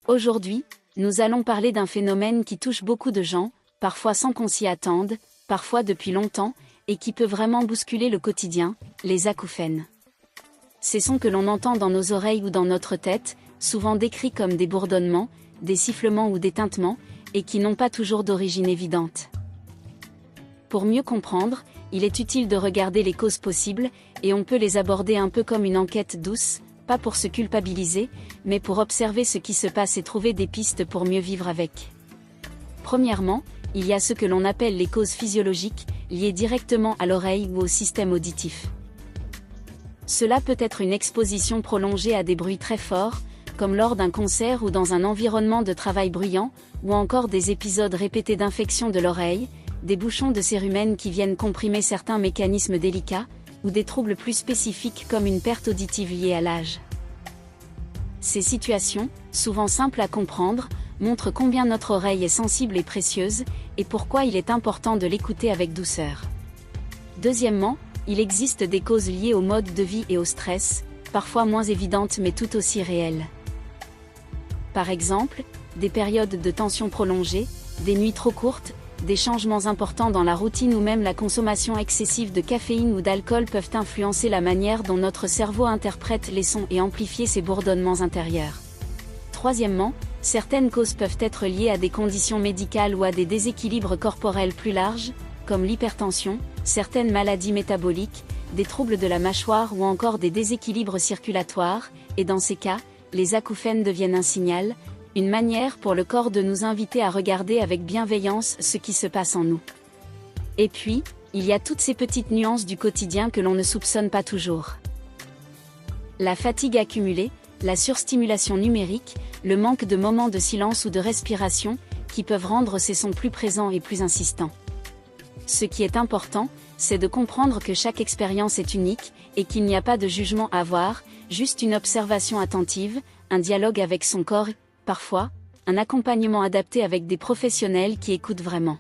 Aujourd'hui, nous allons parler d'un phénomène qui touche beaucoup de gens, parfois sans qu'on s'y attende, parfois depuis longtemps, et qui peut vraiment bousculer le quotidien, les acouphènes. Ces sons que l'on entend dans nos oreilles ou dans notre tête, souvent décrits comme des bourdonnements, des sifflements ou des tintements, et qui n'ont pas toujours d'origine évidente. Pour mieux comprendre, il est utile de regarder les causes possibles, et on peut les aborder un peu comme une enquête douce, pas pour se culpabiliser, mais pour observer ce qui se passe et trouver des pistes pour mieux vivre avec. Premièrement, il y a ce que l'on appelle les causes physiologiques, liées directement à l'oreille ou au système auditif. Cela peut être une exposition prolongée à des bruits très forts, comme lors d'un concert ou dans un environnement de travail bruyant, ou encore des épisodes répétés d'infection de l'oreille, des bouchons de cérumen qui viennent comprimer certains mécanismes délicats, ou des troubles plus spécifiques comme une perte auditive liée à l'âge. Ces situations, souvent simples à comprendre, montrent combien notre oreille est sensible et précieuse, et pourquoi il est important de l'écouter avec douceur. Deuxièmement, il existe des causes liées au mode de vie et au stress, parfois moins évidentes mais tout aussi réelles. Par exemple, des périodes de tension prolongée, des nuits trop courtes, des changements importants dans la routine ou même la consommation excessive de caféine ou d'alcool peuvent influencer la manière dont notre cerveau interprète les sons et amplifier ces bourdonnements intérieurs. Troisièmement, certaines causes peuvent être liées à des conditions médicales ou à des déséquilibres corporels plus larges, comme l'hypertension, certaines maladies métaboliques, des troubles de la mâchoire ou encore des déséquilibres circulatoires, et dans ces cas, les acouphènes deviennent un signal, une manière pour le corps de nous inviter à regarder avec bienveillance ce qui se passe en nous. Et puis, il y a toutes ces petites nuances du quotidien que l'on ne soupçonne pas toujours. La fatigue accumulée, la surstimulation numérique, le manque de moments de silence ou de respiration, qui peuvent rendre ces sons plus présents et plus insistants. Ce qui est important, c'est de comprendre que chaque expérience est unique, et qu'il n'y a pas de jugement à avoir, juste une observation attentive, un dialogue avec son corps, parfois, un accompagnement adapté avec des professionnels qui écoutent vraiment.